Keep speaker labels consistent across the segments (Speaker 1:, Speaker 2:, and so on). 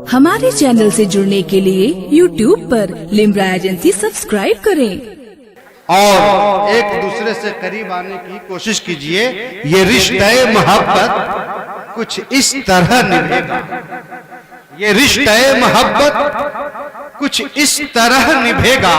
Speaker 1: हमारे चैनल से जुड़ने के लिए YouTube पर लिम्रा एजेंसी सब्सक्राइब करें
Speaker 2: और एक दूसरे से करीब आने की कोशिश कीजिए। ये रिश्ते मोहब्बत कुछ इस तरह निभेगा, ये रिश्ते मोहब्बत कुछ इस तरह निभेगा,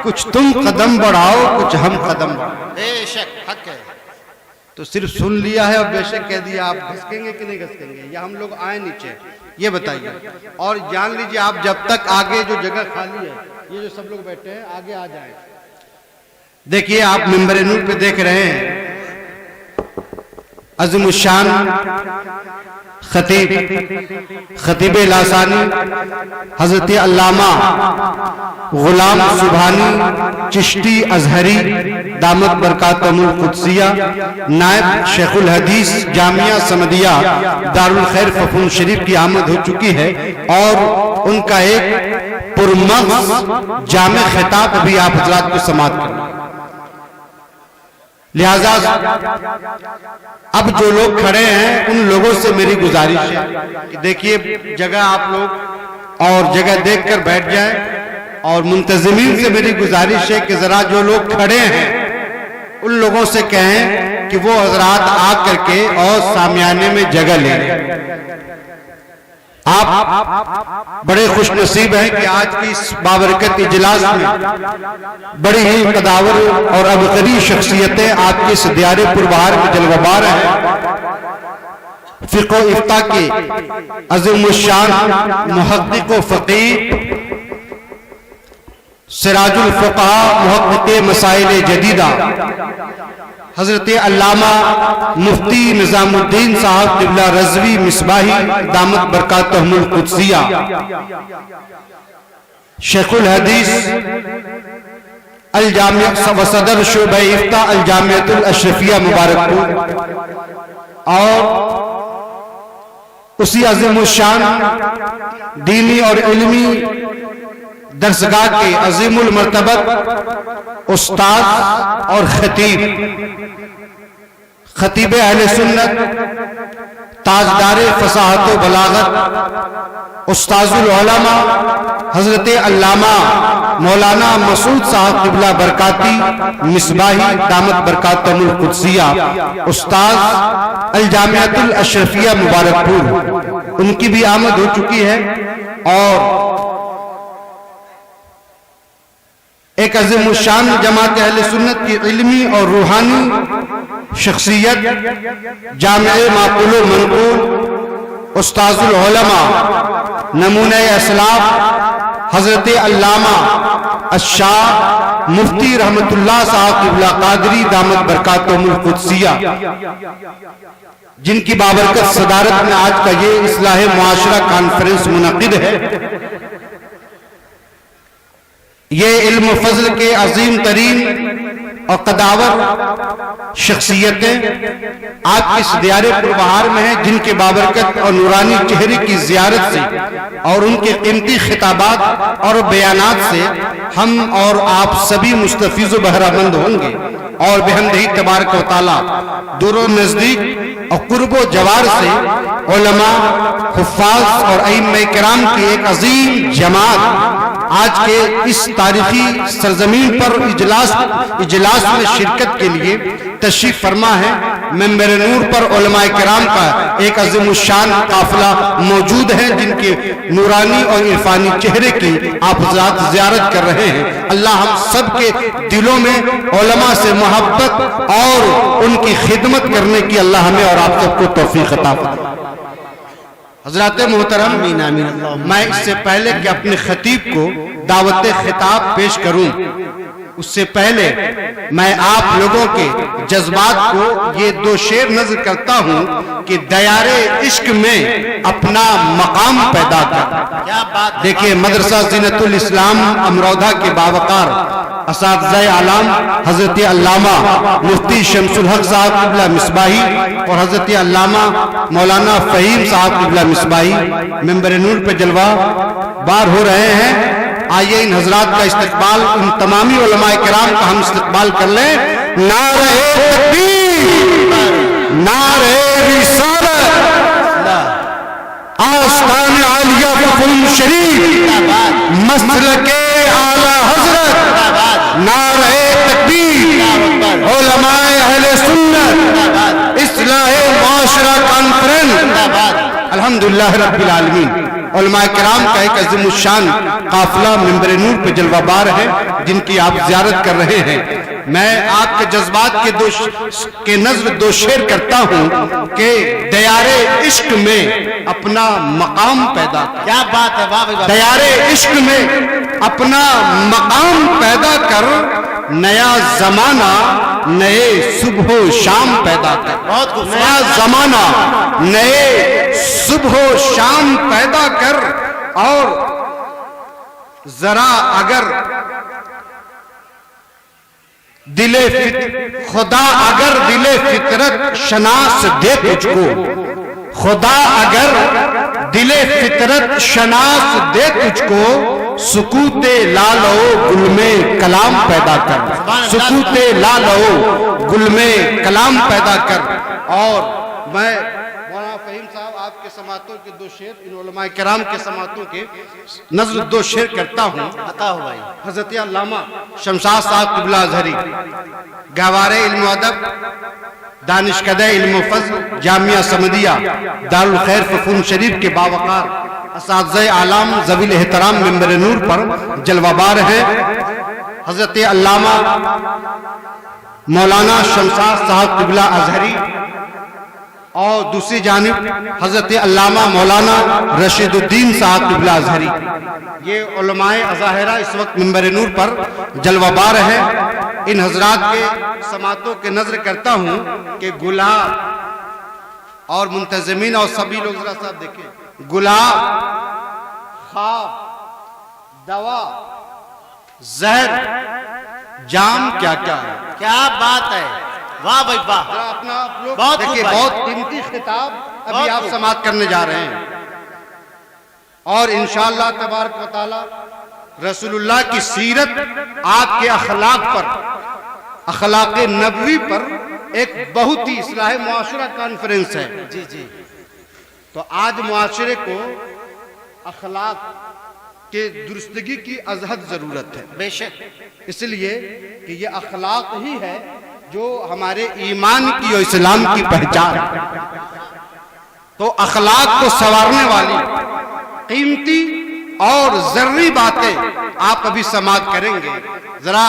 Speaker 2: कुछ तुम कदम बढ़ाओ कुछ हम कदम बढ़ाओ। बेशक हक है, तो सिर्फ सुन लिया है और बेशक कह दिया। आप घसकेंगे कि नहीं घसकेंगे, या हम लोग आए नीचे, ये बताइए। और जान लीजिए आप जब तक आगे जो जगह खाली है, ये जो सब लोग बैठे हैं आगे आ जाएं। देखिए आप मिंबर नूर पे देख रहे हैं अज़ीमुश्शान खतीब लासानी हजरत अल्लामा गुलाम सुबहानी चिश्ती अजहरी दामत बरकातहुल कुद्सिया नायब शेखुल हदीस जामिया समदिया दारुल खैर फफून शरीफ की आमद हो चुकी है और उनका एक पुरमग़ज़ जामे खिताब भी आप हजरात को समाअत करें। लिहाजा अब जो लोग खड़े हैं उन लोगों से मेरी गुजारिश है कि देखिए जगह आप लोग और जगह देखकर बैठ जाएं, और मुंतज़िमीन से मेरी गुजारिश है कि जरा जो लोग खड़े हैं उन लोगों से कहें कि वो हजरात आ करके और सामियाने में जगह लें। आप बड़े खुश नसीब हैं कि आज की इस बाबरकत इजलास में बड़ी ही कदावर और अबकरी शख्सियतें आपके इस दियारे पुरबहार में जलवाबार हैं। फ़िक़्ह व इफ्ता के अज़ीमुश्शान मुहक़्क़िक़ व फ़क़ीह सिराजुल फ़ुक़हा मुहक़्क़िक़ मसाइल जदीदा हजरत अल्लामा मुफ्ती निज़ामुद्दीन साहब क़िबला रज़वी मिसबाही दामत बरकातहुल कुद्सिया शेखुल हदीस अल जामिया व सदर शोबा इफ्ता अल जामियातुल अशरफिया मुबारकपुर, और उसी अज़ीमुश्शान दीनी और इल्मी दरसगाह के अजीमुल मर्तबत उस्ताद और खतीब अहले सुन्नत ताजदार फसाहत व बलागत उस्ताजुल उलमा हजरत अल्लामा मौलाना मसूद साहब क़िबला बरकाती मिसबाही दामत बरकातहुल कुद्सिया उस्ताद अल जामियातुल अशरफिया मुबारकपुर, उनकी भी आमद हो चुकी है। और एक अज़ीमुश्शान जमात अहले सुन्नत की इल्मी और रूहानी शख्सियत जामिअ माक़ूल व मनक़ूल उस्ताजुल उलमा नमूने असलाफ हजरत अल्लामा अश-शाह मुफ्ती रहमतुल्लाह साहब क़िबला क़ादरी दामत बरकातहुल कुद्सिया, जिनकी बाबरकत सदारत में आज का ये इस्लाह मुआशरा कॉन्फ्रेंस मुनक़िद है। ये इल्म फजल के अजीम तरीन और कदावर शख्सियतें आपके इस दियारे पुरबहार में हैं, जिनके बाबरकत और नूरानी चेहरे की ज़ियारत से और उनके क़ीमती खिताबात और बयानात से हम और आप सभी मुस्तफ़ीज़ व बहरामंद होंगे। और बेहमदिही तबारक व तआला दूर नज़दीक और कुर्बो जवार से उलमा हुफ़्फ़ाज़ और अइम्मा किराम की एक अजीम जमात आज के इस तारीखी सरजमीन पर इजलास में शिरकत के लिए तशरीफ फरमा है। मिंबर नूर पर उलमाए किराम का एक अज़ीमुश्शान काफिला मौजूद है, जिनके नूरानी और इरफानी चेहरे की आप हज़रात ज़ियारत कर रहे हैं। अल्लाह हम सब के दिलों में उलमा से मोहब्बत और उनकी खिदमत करने की अल्लाह हमें और आप सबको तौफीक अता फरमाए। हज़रात मोहतरम, मैं इससे पहले कि अपने खतीब को दावत खिताब पेश करूं, उससे पहले मैं आप लोगों के जज्बात को ये दो शेर नज़र करता हूं कि दयारे इश्क में अपना मकाम पैदा कर। क्या बात। देखिए मदरसा ज़ीनतुल इस्लाम अमरोधा के बावकार असातिज़ाए आलम हजरत अल्लामा मुफ्ती शमसुल हक साहब क़िबला मिसबाही और हजरत अल्लामा मौलाना फ़हीम साहब क़िबला मिसबाही मिंबर नूर पे जलवा बार हो रहे हैं। आइए इन हजरात का इस्तकबाल, उन तमामी उलमाए किराम का हम इस्तकबाल कर लें। नारे तकबीर, नारे रिसालत, फुल शरीफ, मसलक आला हजरत, नारे तकबीर, उलमाए अहले सुन्नत, इस्लाहे मुआशरा कॉन्फ्रेंस, अल्हम्दुलिल्लाह रब्बिल आलमीन। उलमाए किराम का एक अज़ीम शान काफिला मिंबर नूर पे जलवाबार है, जिनकी आप ज़ियारत कर रहे हैं। मैं आपके जज्बात के नज़र दो शेर करता हूँ कि दयारे इश्क में अपना मकाम पैदा कर।
Speaker 3: क्या बात है, वाह भाई वाह।
Speaker 2: दयारे इश्क में अपना मकाम पैदा कर, नया जमाना नए सुबह शाम पैदा कर।
Speaker 3: बहुत खूब।
Speaker 2: नया जमाना नए सुबह शाम पैदा कर। और जरा अगर खुदा अगर दिले फितरत शनास दे तुझको, खुदा अगर दिले फितरत शनास दे तुझको, सुकूते लालो गुल में कलाम पैदा कर, सुकूते लालो गुल में कलाम पैदा कर। और मैं मौलाना फहीम साहब आपके समातों के दो शेर, इन उलमाए किराम के समातों के नज़र दो शेर करता हूँ।
Speaker 3: अता हो भाई।
Speaker 2: हज़रत अल्लामा शमशाद साहब क़िबला अज़हरी, गहवारे इल्म अदब, दानिशकदे इल्म फज़्ल, जामिया समदिया, दारुल खैर फ़ुन शरीफ के बावकार असातिज़े आलाम ज़वील एहतराम मिंबर नूर पर जलवाबार है। हज़रत अल्लामा मौलाना शमशाद साहब क़िबला अज़हरी और दूसरी जानिब हज़रत अल्लामा मौलाना रशीदुद्दीन साहब क़िबला अज़हरी, ये उलमाए अज़ाहिरा इस वक्त मिंबर नूर पर जलवाबार है। इन हजरात के समातों के नजर करता हूँ कि गुलाब और मुंतज़मीन और सभी लोग जरा साहब देखें, गुलाब, ख्वाब, दवा, जहर, जाम क्या क्या है।
Speaker 3: क्या बात है, वाह भाई वाह।
Speaker 2: अपना आप लोग
Speaker 3: बहुत
Speaker 2: देखिए,
Speaker 3: खूब
Speaker 2: बहुत कीमती खिताब अभी
Speaker 3: बहुत
Speaker 2: आप
Speaker 3: खूब।
Speaker 2: समाप्त करने जा रहे हैं। और इंशाअल्लाह तबारक व तआला रसूलुल्लाह की सीरत, आपके अखलाक पर, अखलाक नबवी पर एक बहुत ही इस्लाह मुआशरा कॉन्फ्रेंस है।
Speaker 3: जी जी।
Speaker 2: तो आज मुआशरे को अखलाक के दुरुस्तगी की अजहद जरूरत है,
Speaker 3: बेशक।
Speaker 2: इसलिए कि ये अखलाक ही है जो हमारे ईमान की और इस्लाम की पहचान है। तो अखलाक को संवारने वाली कीमती और जरूरी बातें आप अभी समात करेंगे। जरा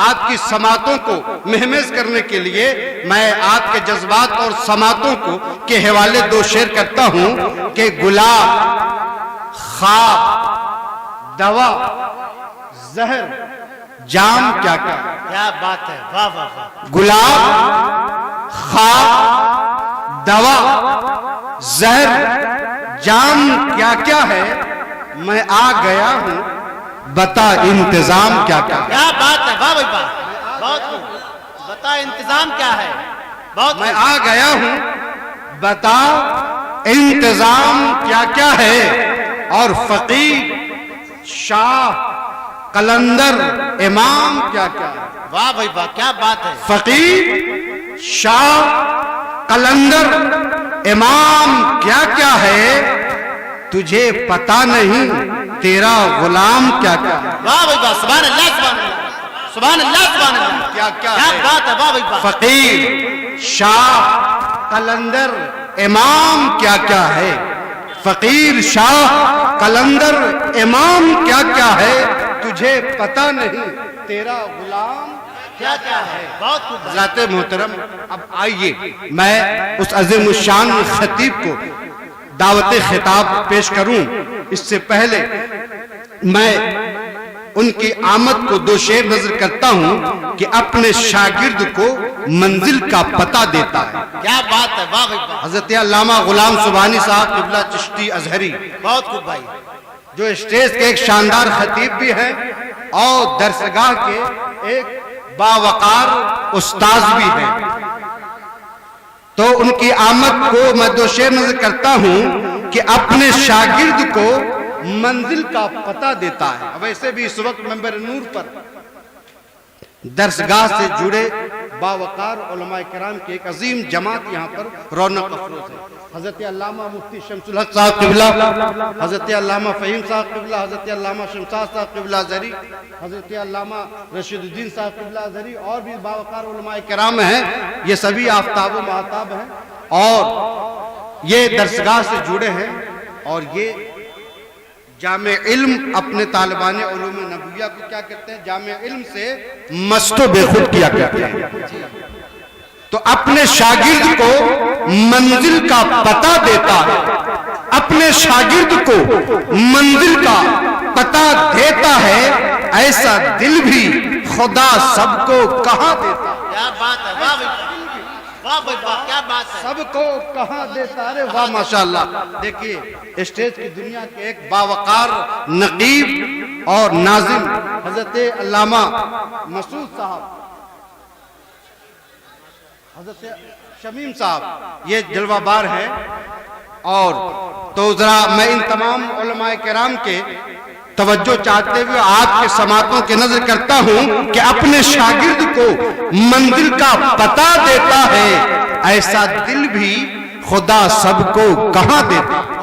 Speaker 2: आपकी समातों को महमेज करने के लिए मैं आपके जज्बात और समातों को के हवाले दो शेर करता हूं कि गुलाब, ख्वाब, दवा, जहर, जाम क्या क्या।
Speaker 3: क्या बात है, वाह वाह वाह।
Speaker 2: गुलाब, ख्वाब, दवा, जहर, जाम क्या क्या है, मैं आ गया हूं, बता इंतजाम क्या क्या।
Speaker 3: क्या बात है, वाह भाई वाह। बहुत खूब। बता इंतजाम क्या है। बहुत
Speaker 2: मैं
Speaker 3: खूब।
Speaker 2: आ गया हूं, बता इंतजाम क्या क्या है। और फकीर, शाह, कलंदर, इमाम क्या क्या है।
Speaker 3: वाह भाई वाह, क्या बात है।
Speaker 2: फकीर, शाह, कलंदर, इमाम क्या क्या है, तुझे पता नहीं तेरा गुलाम क्या क्या है।
Speaker 3: वाह भाई वाह, सुभान अल्लाह, सुभान अल्लाह, सुभान अल्लाह, सुभान अल्लाह।
Speaker 2: क्या क्या
Speaker 3: क्या
Speaker 2: है?
Speaker 3: बात है, वाह भाई वाह।
Speaker 2: फकीर, शाह, कलंदर, इमाम क्या क्या है। फकीर, शाह, कलंदर, इमाम क्या क्या है, तुझे पता नहीं तेरा गुलाम
Speaker 3: क्या क्या है। बहुत खूब।
Speaker 2: हज़रात मोहतरम, अब आइए मैं उस अज़ीम शान खतीब को दावत खिताब पेश करूं। इससे पहले मैं उनकी आमद को दो शेर नजर करता हूं कि अपने शागिर्द को मंजिल का पता देता है।
Speaker 3: क्या बात है, वाह भाई वाह।
Speaker 2: हज़रत अल्लामा गुलाम सुबहानी साहब क़िबला चिश्ती अज़हरी,
Speaker 3: बहुत खूब भाई।
Speaker 2: जो स्टेज के एक शानदार खतीब भी हैं और दरसगाह के एक बावकार उस्ताद भी हैं। तो उनकी आमद को मैं दो शेर नजर करता हूं कि अपने शागिर्द को मंजिल का पता देता है। वैसे भी इस वक्त मिंबर नूर पर दरसगाह से जुड़े बावकार उलमाए किराम की एक अजीम जमात यहाँ पर रौनक अफरोज है। حضرت علامہ مفتی شمس الحق صاحب قبلہ، حضرت علامہ فہیم صاحب قبلہ، حضرت علامہ شمشاد صاحب قبلہ زری، حضرت علامہ رشید الدین صاحب قبلہ زری، اور بھی باوقار علماء کرام ہیں. یہ سبھی آفتاب و مہتاب ہیں اور یہ درسگاہ سے جڑے ہیں. اور یہ جامع علم اپنے طالبان علوم نبویہ کو کیا کہتے ہیں؟ جامع علم سے مست و بے خود کیا کرتے ہیں. تو اپنے شاگرد کو منزل کا پتہ دیتا ہے، اپنے شاگرد کو منزل کا پتہ دیتا ہے، ایسا دل بھی خدا سب کو کہاں دیتا ہے.
Speaker 3: کیا بات ہے، واہ واہ واہ واہ، کیا بات ہے.
Speaker 2: سب کو کہاں دیتا ہے. واہ ماشاءاللہ. دیکھیے اسٹیج کی دنیا کے ایک باوقار نقیب اور ناظم حضرت علامہ مسعود صاحب، حضرت شمیم صاحب، یہ جلوہ بار ہے. اور تو ذرا میں ان تمام علماء کرام کے توجہ چاہتے ہوئے آپ کے سماعتوں کے نظر کرتا ہوں کہ اپنے شاگرد کو منزل کا پتہ دیتا ہے، ایسا دل بھی خدا سب کو کہاں دیتا ہے.